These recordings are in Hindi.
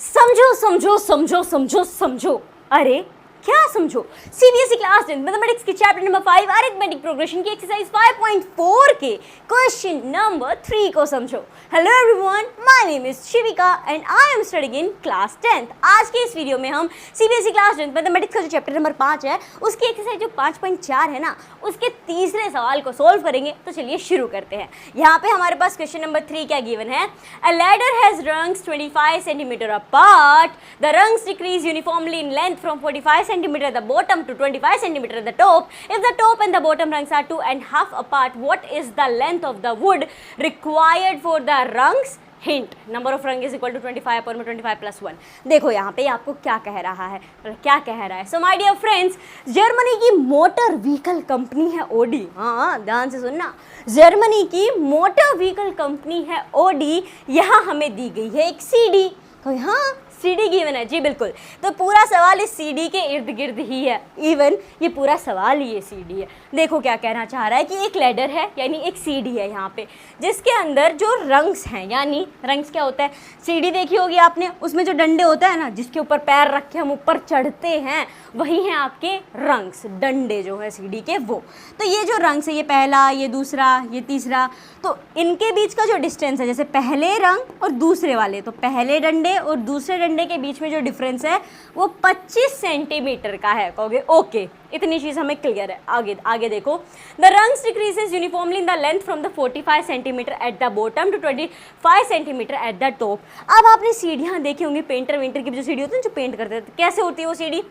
समझो समझो समझो समझो समझो। अरे क्या समझो? सीबीएसई क्लास 10 मैथमेटिक्स के चैप्टर नंबर 5 अरिथमेटिक प्रोग्रेशन की एक्सरसाइज 5.4 के क्वेश्चन नंबर 3 को समझो। Hello everyone, my name is Shivika and I am studying in class 10th। आज के इस वीडियो में हम सीबीएसई क्लास 10 मैथमेटिक्स का जो चैप्टर नंबर 5 है उसकी एक्सरसाइज जो 5.4 है ना, उसके तीसरे सवाल को सोल्व करेंगे। तो चलिए शुरू करते हैं। यहाँ पे हमारे पास क्वेश्चन नंबर 3 क्या गिवन है? अ ladder has rungs 25 centimetre apart. The rungs decrease uniformly in length from 45 centimeter at the bottom to 25 centimeter at the top. If the top and the bottom rungs are 2.5 apart, what is the length of the wood required for the rungs? Hint: number of rung is equal to 25 upon 25 plus 1. देखो यहाँ पे आपको क्या कह रहा है, क्या कह रहा है? So my dear friends, Germany की मोटर व्हीकल कंपनी है ओडी। हाँ, ध्यान से सुनना। जर्मनी की मोटर व्हीकल कंपनी है ओडी। यहाँ हमें दी गई है एक सीडी। तो यहाँ सीडी गिवन है जी, बिल्कुल। तो पूरा सवाल इस सीडी के इर्द गिर्द ही है। इवन ये पूरा सवाल ही ये सीडी है। देखो क्या कहना चाह रहा है कि एक लैडर है, यानी एक सीडी है यहाँ पे, जिसके अंदर जो रंग्स हैं, यानी रंग्स क्या होता है? सीडी देखी होगी आपने, उसमें जो डंडे होता है ना, जिसके ऊपर पैर रख के हम ऊपर चढ़ते हैं, वही हैं आपके रंग्स, डंडे जो है सीडी के वो। तो ये जो रंग्स है, ये पहला, ये दूसरा, ये तीसरा, तो इनके बीच का जो डिस्टेंस है, जैसे पहले रंग और दूसरे वाले, तो पहले डंडे और दूसरे डंडे के बीच में जो डिफरेंस है वो 25 सेंटीमीटर का है। कहोगे ओके, इतनी चीज़ हमें क्लियर है। आगे देखो। The rungs decreases uniformly in the length from the 45 centimetre at the bottom to 25 centimetre at the top. अब आपने सीढ़ियाँ देखी होंगी, पेंटर वेंटर की जो सीढ़ी होती है, जो पेंट करते हैं, कैसे होती है वो सीढ़ी?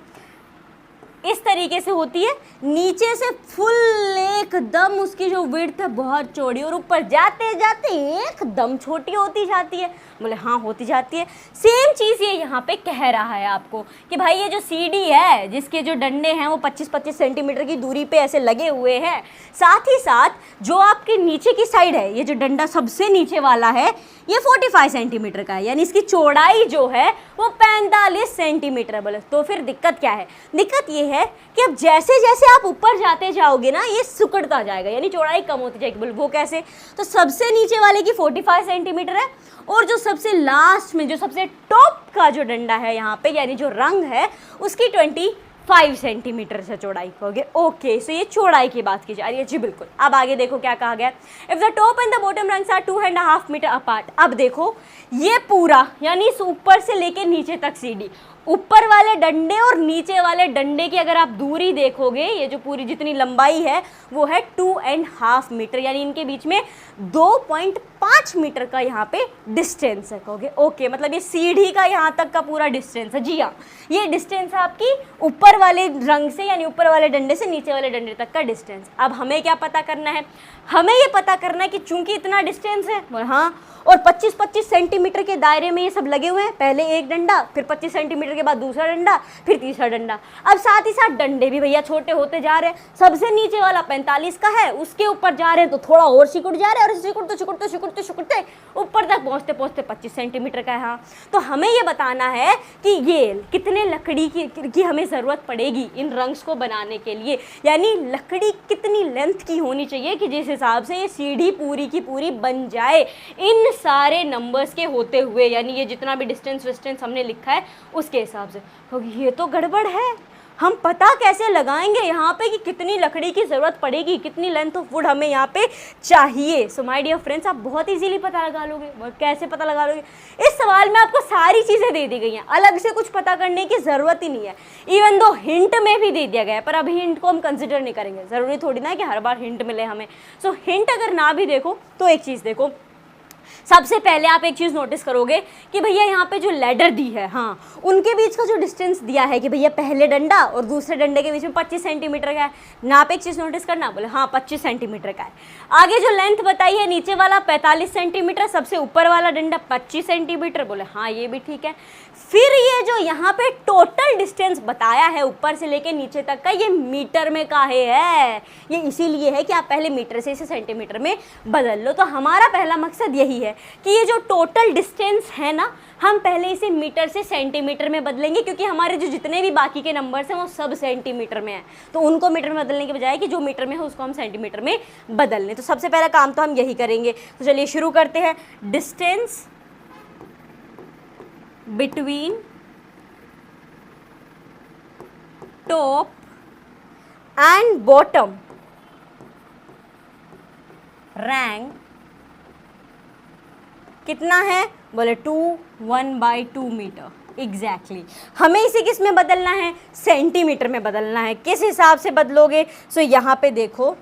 इस तरीके से होती है, नीचे से फुल एकदम उसकी जो विड्थ है बहुत चौड़ी, और ऊपर जाते जाते एकदम छोटी होती जाती है। बोले हाँ, होती जाती है। सेम चीज़ ये यहाँ पे कह रहा है आपको कि भाई ये जो सीडी है, जिसके जो डंडे हैं वो 25-25 सेंटीमीटर की दूरी पे ऐसे लगे हुए हैं, साथ ही साथ जो आपके नीचे की साइड है, ये जो डंडा सबसे नीचे वाला है, ये 45 सेंटीमीटर का है, यानी इसकी चौड़ाई जो है वो 45 सेंटीमीटर है। बोले तो फिर दिक्कत क्या है? दिक्कत ये है कि अब जैसे जैसे आप ऊपर जाते जाओगे ना, ये सिकुड़ता जाएगा, यानी चौड़ाई कम होती जाएगी। बोले वो कैसे? तो सबसे नीचे वाले की 45 सेंटीमीटर है, और जो सबसे लास्ट में, जो सबसे टॉप का जो डंडा है यहाँ पे, यानी जो रंग है, उसकी 25 सेंटीमीटर से चौड़ाई। कहोगे ओके, सो ये चौड़ाई की बात की जा रही है जी, बिल्कुल। अब आगे देखो क्या कहा गया। If the top and the bottom rungs are 2.5 metre apart. अब देखो ये पूरा, यानी इस ऊपर से लेके नीचे तक सीढ़ी, ऊपर वाले डंडे और नीचे वाले डंडे की अगर आप दूरी देखोगे, ये जो पूरी जितनी लंबाई है वो है 2.5 मीटर, यानी इनके बीच में 2.5 मीटर का यहाँ पे डिस्टेंस है। कहोगे ओके, मतलब ये सीढ़ी का यहाँ तक का पूरा डिस्टेंस है। जी हाँ, ये डिस्टेंस है आपकी ऊपर वाले रंग से, यानी ऊपर वाले डंडे से नीचे वाले डंडे तक का डिस्टेंस। अब हमें क्या पता करना है? हमें ये पता करना है कि चूंकि इतना डिस्टेंस है, हाँ, और 25-25 सेंटीमीटर के दायरे में ये सब लगे हुए हैं, पहले एक डंडा, फिर 25 सेंटीमीटर के बाद दूसरा डंडा, फिर तीसरा डंडा। अब साथ ही साथ डंडे भी भैया छोटे होते जा रहे हैं। सबसे नीचे वाला 45 का है, उसके ऊपर जा रहे हैं तो थोड़ा और सिकुड़ जा रहे हैं, और सिकुड़ते ऊपर तक पहुँचते 25 सेंटीमीटर का है। हाँ, तो हमें ये बताना है कि ये कितने लकड़ी की हमें ज़रूरत पड़ेगी इन रंग्स को बनाने के लिए, यानी लकड़ी कितनी लेंथ की होनी चाहिए कि जिस हिसाब से ये सीढ़ी पूरी की पूरी बन जाए इन सारे नंबर्स के होते हुए, यानी ये जितना भी डिस्टेंस हमने लिखा है उसके हिसाब से। तो ये तो गड़बड़ है, हम पता कैसे लगाएंगे यहाँ पे कि कितनी लकड़ी की ज़रूरत पड़ेगी, कितनी लेंथ ऑफ वुड हमें यहाँ पे चाहिए? सो माय डियर फ्रेंड्स, आप बहुत इजीली पता लगा लोगे। कैसे पता लगा लोगे? इस सवाल में आपको सारी चीज़ें दे दी गई हैं, अलग से कुछ पता करने की ज़रूरत ही नहीं है। इवन दो हिंट में भी दे दिया गया है, पर अभी हिंट को हम कंसिडर नहीं करेंगे। ज़रूरी थोड़ी ना है कि हर बार हिंट मिले हमें। सो हिंट अगर ना भी देखो तो एक चीज़ देखो, सबसे पहले आप एक चीज़ नोटिस करोगे कि भैया यहाँ पे जो लैडर दी है, हाँ, उनके बीच का जो डिस्टेंस दिया है कि भैया पहले डंडा और दूसरे डंडे के बीच में 25 सेंटीमीटर का है। ना पे एक चीज़ नोटिस करना, बोले हाँ 25 सेंटीमीटर का है। आगे जो लेंथ बताई है, नीचे वाला 45 सेंटीमीटर, सबसे ऊपर वाला डंडा 25 सेंटीमीटर, बोले हाँ ये भी ठीक है। फिर ये जो यहाँ पे टोटल डिस्टेंस बताया है ऊपर से लेके नीचे तक का, ये मीटर में काहे है? ये इसीलिए है कि आप पहले मीटर से इसे सेंटीमीटर में बदल लो। तो हमारा पहला मकसद यही है कि ये जो टोटल डिस्टेंस है ना, हम पहले इसे मीटर से सेंटीमीटर में बदलेंगे, क्योंकि हमारे जो जितने भी बाकी के नंबर्स हैं वो सब सेंटीमीटर में हैं। तो उनको मीटर में बदलने के बजाय कि जो मीटर में है उसको हम सेंटीमीटर में बदल लें। तो सबसे पहला काम तो हम यही करेंगे। तो चलिए शुरू करते हैं। between top and bottom rank कितना है? बोले 1/2 मीटर। एग्जैक्टली हमें इसे किस में बदलना है? सेंटीमीटर में बदलना है। किस हिसाब से बदलोगे? सो यहाँ पे देखो,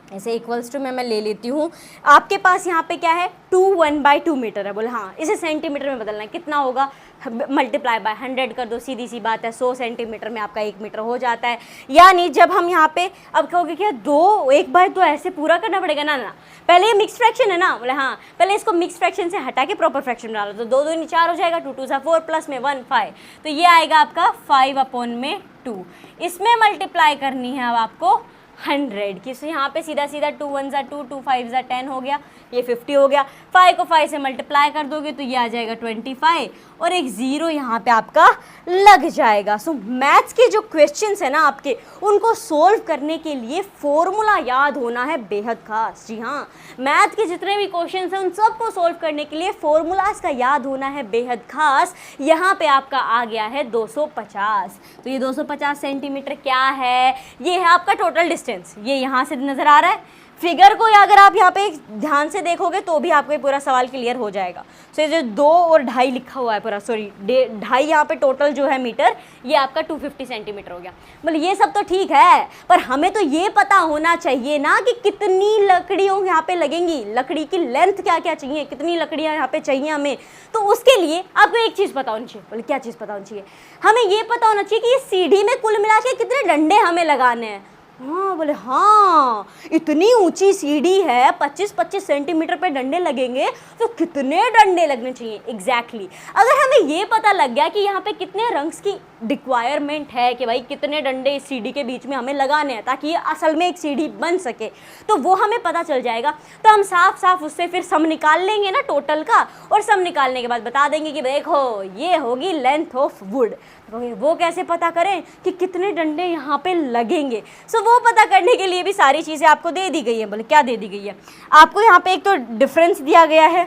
ऐसे इक्वल्स टू में मैं ले लेती हूँ। आपके पास यहाँ पे क्या है? 1/2 मीटर है। बोले हाँ, इसे सेंटीमीटर में बदलना है। कितना होगा? मल्टीप्लाई बाय 100 कर दो, सीधी सी बात है। 100 सेंटीमीटर में आपका 1 मीटर हो जाता है। यानी जब हम यहाँ पे अब कहोगे क्या दो एक बार तो ऐसे पूरा करना पड़ेगा ना, ना पहले ये मिक्स फ्रैक्शन है ना। बोले हाँ, पहले इसको मिक्स फ्रैक्शन से हटा के प्रॉपर फ्रैक्शन डालो तो 2 2 4 हो जाएगा, 2 2 4 प्लस में 1 5, तो ये आएगा आपका 5/2। इसमें मल्टीप्लाई करनी है अब आपको 100 की। सो यहाँ पे सीधा सीधा 2 1 2, 2 5 10 हो गया, ये 50 हो गया। 5 को 5 से मल्टीप्लाई कर दोगे तो ये आ जाएगा 25 और एक 0 यहाँ पे आपका लग जाएगा। सो मैथ्स के जो क्वेश्चंस है ना आपके, उनको सोल्व करने के लिए फॉर्मूला याद होना है बेहद खास। जी हाँ, मैथ के जितने भी क्वेश्चंस हैं उन सबको सोल्व करने के लिए फॉर्मूलाज का याद होना है बेहद खास। यहाँ पे आपका आ गया है 250। तो ये 250 सेंटीमीटर क्या है? ये है आपका टोटल डिस्टेंस। ये यहाँ से नज़र आ रहा है। फिगर को अगर आप यहाँ पे ध्यान से देखोगे तो भी आपको ये पूरा सवाल क्लियर हो जाएगा। सो ये जो 2 और 2.5 लिखा हुआ है पूरा, सॉरी 2.5 यहाँ पे टोटल जो है मीटर, ये आपका 250 सेंटीमीटर हो गया। मतलब ये सब तो ठीक है, पर हमें तो ये पता होना चाहिए ना कि कितनी लकड़ियों यहाँ पे लगेंगी, लकड़ी की लेंथ क्या क्या चाहिए, कितनी लकड़ियाँ यहाँ पे चाहिए हमें। तो उसके लिए आपको एक चीज़ पता होनी चाहिए। बोले क्या चीज़ पता होनी चाहिए? हमें ये पता होना चाहिए कि ये सीढ़ी में कुल मिला के कितने डंडे हमें लगाने हैं। हाँ, बोले हाँ, इतनी ऊंची सीढ़ी है, 25-25 सेंटीमीटर पे डंडे लगेंगे तो कितने डंडे लगने चाहिए। एग्जैक्टली अगर हमें ये पता लग गया कि यहाँ पे कितने रंग्स की रिक्वायरमेंट है, कि भाई कितने डंडे इस सीढ़ी के बीच में हमें लगाने हैं ताकि ये असल में एक सीढ़ी बन सके, तो वो हमें पता चल जाएगा। तो हम साफ साफ उससे फिर सम निकाल लेंगे ना टोटल का, और सम निकालने के बाद बता देंगे कि देखो ये होगी लेंथ ऑफ वुड। वो कैसे पता करें कि कितने डंडे यहाँ पे लगेंगे? सो वो पता करने के लिए भी सारी चीज़ें आपको दे दी गई है। बोले क्या दे दी गई है? आपको यहाँ पे एक तो डिफरेंस दिया गया है,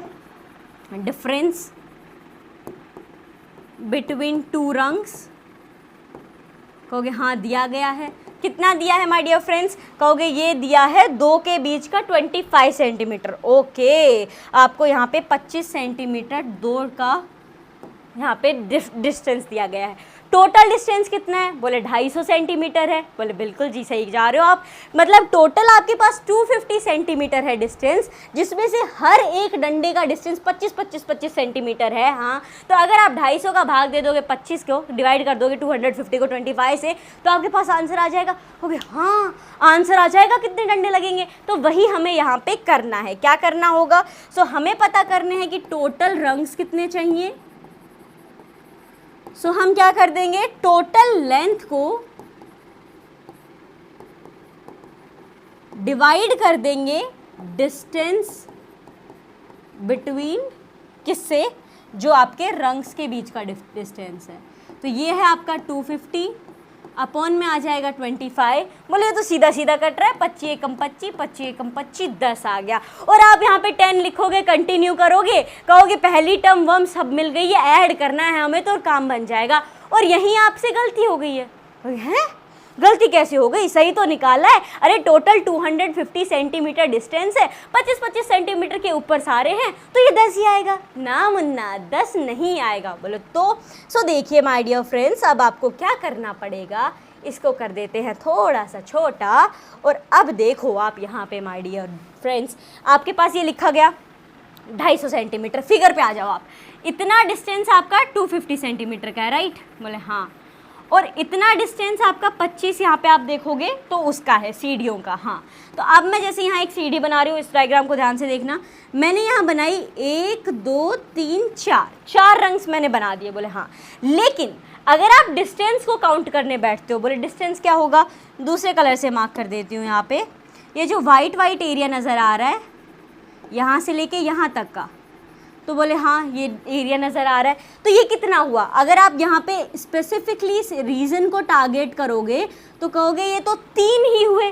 डिफरेंस बिटवीन 2 रंग्स। कहोगे हाँ दिया गया है। कितना दिया है माय डियर फ्रेंड्स? कहोगे ये दिया है 2 के बीच का 25 सेंटीमीटर। ओके, आपको यहाँ पे 25 सेंटीमीटर 2 का यहाँ पे डिस्टेंस दिया गया है। टोटल डिस्टेंस कितना है? बोले 250 सेंटीमीटर है। बोले बिल्कुल जी सही जा रहे हो आप। मतलब टोटल आपके पास 250 सेंटीमीटर है डिस्टेंस, जिसमें से हर एक डंडे का डिस्टेंस 25 सेंटीमीटर है। हाँ, तो अगर आप 250 का भाग दे दोगे 25 को, डिवाइड कर दोगे 250 को 25 से, तो आपके पास आंसर आ जाएगा। ओके हाँ, आंसर आ जाएगा कितने डंडे लगेंगे। तो वही हमें यहाँ पे करना है। क्या करना होगा? सो हमें पता करने हैं कि टोटल रंग्स कितने चाहिए। सो हम क्या कर देंगे, टोटल लेंथ को डिवाइड कर देंगे डिस्टेंस बिटवीन किससे? जो आपके रंग्स के बीच का डिस्टेंस है। तो ये है आपका 250 अपॉन में आ जाएगा 25। बोले ये तो सीधा सीधा कट रहा है, 25 एकम 25, 25 एकम 25, 10 आ गया। और आप यहाँ पे 10 लिखोगे, कंटिन्यू करोगे, कहोगे पहली टर्म वर्म सब मिल गई है, ऐड करना है हमें तो काम बन जाएगा। और यहीं आपसे गलती हो गई है। हैं? गलती कैसे हो गई? सही तो निकाला है। अरे टोटल 250 सेंटीमीटर डिस्टेंस है, 25-25 सेंटीमीटर के ऊपर सारे हैं, तो ये 10 ही आएगा ना मुन्ना, 10 नहीं आएगा। बोलो तो सो देखिए माय डियर फ्रेंड्स, अब आपको क्या करना पड़ेगा, इसको कर देते हैं थोड़ा सा छोटा। और अब देखो आप यहाँ पे माय डियर फ्रेंड्स, आपके पास ये लिखा गया 250 सेंटीमीटर। फिगर पे आ जाओ आप। इतना डिस्टेंस आपका 250 सेंटीमीटर का है, राइट? बोले हाँ। और इतना डिस्टेंस आपका 25 यहाँ पे आप देखोगे तो उसका है सीढ़ियों का। हाँ, तो अब मैं जैसे यहाँ एक सीढ़ी बना रही हूँ, इस डायग्राम को ध्यान से देखना। मैंने यहाँ बनाई 1 2 3 4 रंग्स मैंने बना दिए। बोले हाँ, लेकिन अगर आप डिस्टेंस को काउंट करने बैठते हो, बोले डिस्टेंस क्या होगा, दूसरे कलर से मार्क कर देती हूँ। यहाँ पे ये जो वाइट एरिया नज़र आ रहा है, यहाँ से लेके यहाँ तक का, तो बोले हाँ ये एरिया नज़र आ रहा है। तो ये कितना हुआ? अगर आप यहाँ पे स्पेसिफिकली इस रीजन को टारगेट करोगे तो कहोगे ये तो 3 ही हुए।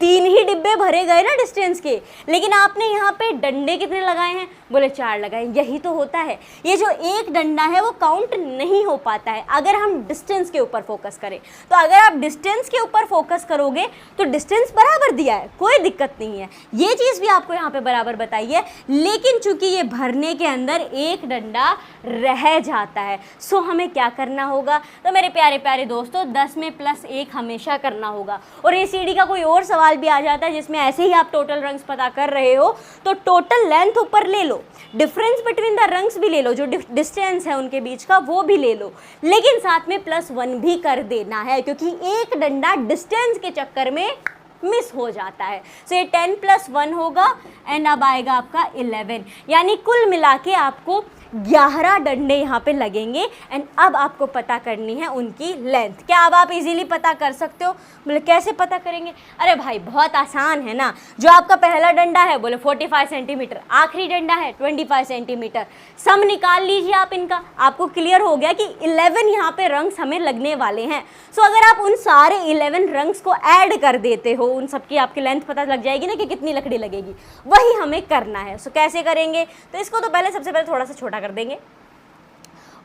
3 ही डिब्बे भरे गए ना डिस्टेंस के, लेकिन आपने यहाँ पे डंडे कितने लगाए हैं, बोले 4 लगाए। यही तो होता है, ये जो एक डंडा है वो काउंट नहीं हो पाता है अगर हम डिस्टेंस के ऊपर फोकस करें। तो अगर आप डिस्टेंस के ऊपर फोकस करोगे तो डिस्टेंस बराबर दिया है, कोई दिक्कत नहीं है, ये चीज़ भी आपको यहाँ पे बराबर बताई है। लेकिन चूंकि ये भरने के अंदर एक डंडा रह जाता है, सो हमें क्या करना होगा, तो मेरे प्यारे प्यारे दोस्तों 10 में +1 हमेशा करना होगा। और ये सीडी का कोई और सवाल भी आ जाता है जिसमें ऐसे ही आप टोटल रंग्स पता कर रहे हो तो टोटल लेंथ ऊपर ले लो, डिफरेंस बिटवीन द रंग्स भी ले लो, जो डिस्टेंस है उनके बीच का वो भी ले लो, लेकिन साथ में +1 भी कर देना है क्योंकि एक डंडा डिस्टेंस के चक्कर में मिस हो जाता है। सो ये 10 + 1 होगा एंड अब आएगा आपका 11, यानी कुल मिला के आपको 11 डंडे यहाँ पे लगेंगे। एंड अब आपको पता करनी है उनकी लेंथ। क्या अब आप इजीली पता कर सकते हो, बोले कैसे पता करेंगे, अरे भाई बहुत आसान है ना। जो आपका पहला डंडा है बोले 45 सेंटीमीटर, आखिरी डंडा है 25 सेंटीमीटर, सम निकाल लीजिए आप इनका, आपको क्लियर हो गया कि 11 यहाँ पे रंग्स हमें लगने वाले हैं। सो अगर आप उन सारे 11 रंग्स को ऐड कर देते हो, उन सबकी आपकी लेंथ पता लग जाएगी ना कि कितनी लकड़ी लगेगी, वही हमें करना है। सो कैसे करेंगे, तो इसको तो पहले सबसे पहले थोड़ा सा छोटा कर देंगे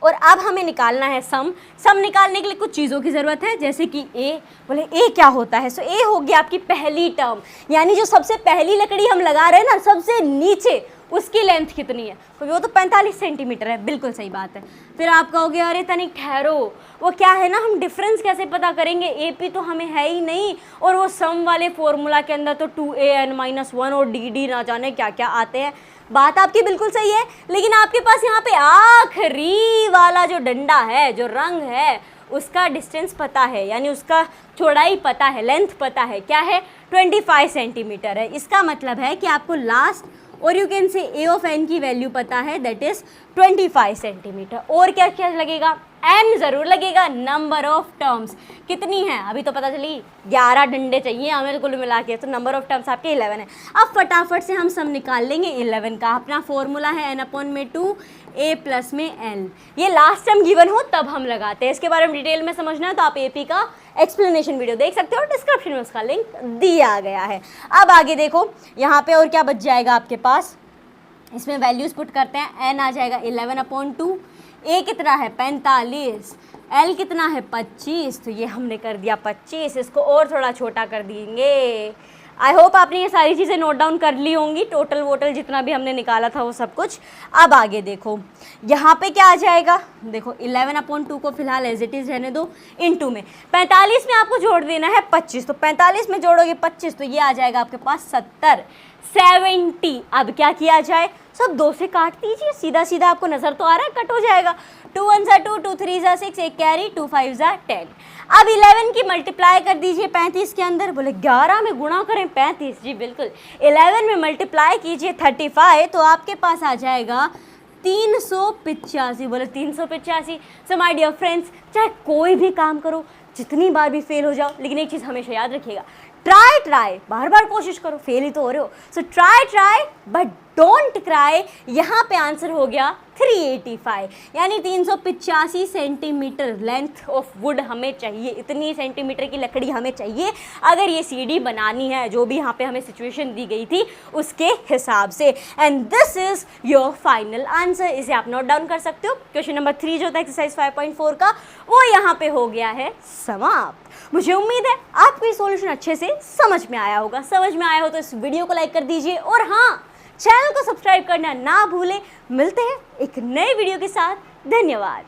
और अब हमें निकालना है सम निकालने के लिए कुछ चीज़ों की ज़रूरत है, जैसे कि ए, बोले ए क्या होता है, सो ए हो गया आपकी पहली टर्म, यानी जो सबसे पहली लकड़ी हम लगा रहे हैं ना सबसे नीचे, उसकी लेंथ कितनी है, क्योंकि वो तो 45 सेंटीमीटर है, बिल्कुल सही बात है। फिर आप कहोगे अरे तनिक ठहरो, वो क्या है ना, हम डिफरेंस कैसे पता करेंगे, एपी तो हमें है ही नहीं, और वो सम वाले फॉर्मूला के अंदर तो 2an-1 और dd ना जाने क्या क्या आते हैं। बात आपकी बिल्कुल सही है, लेकिन आपके पास यहाँ पे आखिरी वाला जो डंडा है, जो रंग है, उसका डिस्टेंस पता है, यानी उसका चौड़ाई पता है, लेंथ पता है, क्या है 25 सेंटीमीटर है। इसका मतलब है कि आपको लास्ट और you can say a of n की वैल्यू पता है, दैट इज 25 सेंटीमीटर। और क्या क्या लगेगा, एन ज़रूर लगेगा, नंबर ऑफ टर्म्स कितनी है, अभी तो पता चली 11 डंडे चाहिए हमें कुल मिला के, तो नंबर ऑफ टर्म्स आपके 11 है। अब फटाफट से हम सम निकाल लेंगे 11 का, अपना फॉर्मूला है n/2 a + में l, ये लास्ट टर्म गिवन हो तब हम लगाते हैं। इसके बारे में डिटेल में समझना है तो आप एपी का एक्सप्लेनेशन वीडियो देख सकते हो, डिस्क्रिप्शन में उसका लिंक दिया गया है। अब आगे देखो यहाँ पे और क्या बच जाएगा आपके पास, इसमें वैल्यूज पुट करते हैं, n आ जाएगा 11/2, a कितना है 45, l कितना है 25, तो ये हमने कर दिया 25, इसको और थोड़ा छोटा कर देंगे। आई होप आपने ये सारी चीज़ें नोट डाउन कर ली होंगी, टोटल वोटल जितना भी हमने निकाला था वो सब कुछ। अब आगे देखो यहाँ पे क्या आ जाएगा, देखो 11/2 को फिलहाल एज इट इज़ रहने दो, इनटू में 45 में आपको जोड़ देना है 25, तो 45 में जोड़ोगे 25 तो ये आ जाएगा आपके पास 70। अब क्या किया जाए, सब 2 से काट दीजिए, सीधा सीधा आपको नज़र तो आ रहा है, कट हो जाएगा। 2 1 = 2, 2 3 = 6, एक कैरी, 2 5 = 10। अब 11 की मल्टीप्लाई कर दीजिए 35 के अंदर, बोले 11 में गुणा करें 35, जी बिल्कुल, 11 में मल्टीप्लाई कीजिए 35, तो आपके पास आ जाएगा 385, बोले 385। सो माय डियर फ्रेंड्स, चाहे कोई भी काम करो, जितनी बार भी फेल हो जाओ, लेकिन एक चीज़ हमेशा याद रखिएगा, ट्राई बार बार कोशिश करो, फेल ही तो हो रहे हो। So try but don't cry. यहाँ पे आंसर हो गया 385, यानी 385 सेंटीमीटर लेंथ ऑफ वुड हमें चाहिए, इतनी सेंटीमीटर की लकड़ी हमें चाहिए अगर ये सीडी बनानी है, जो भी यहाँ पे हमें सिचुएशन दी गई थी उसके हिसाब से। And this is your final answer, इसे आप नोट डाउन कर सकते हो। क्वेश्चन नंबर 3 जो था एक्सरसाइज 5.4 का, वो यहाँ पे हो गया है समाप्त। मुझे उम्मीद है आपको ये सॉल्यूशन अच्छे से समझ में आया होगा। समझ में आया हो तो इस वीडियो को लाइक कर दीजिए और हाँ, चैनल को सब्सक्राइब करना ना भूलें। मिलते हैं एक नए वीडियो के साथ, धन्यवाद।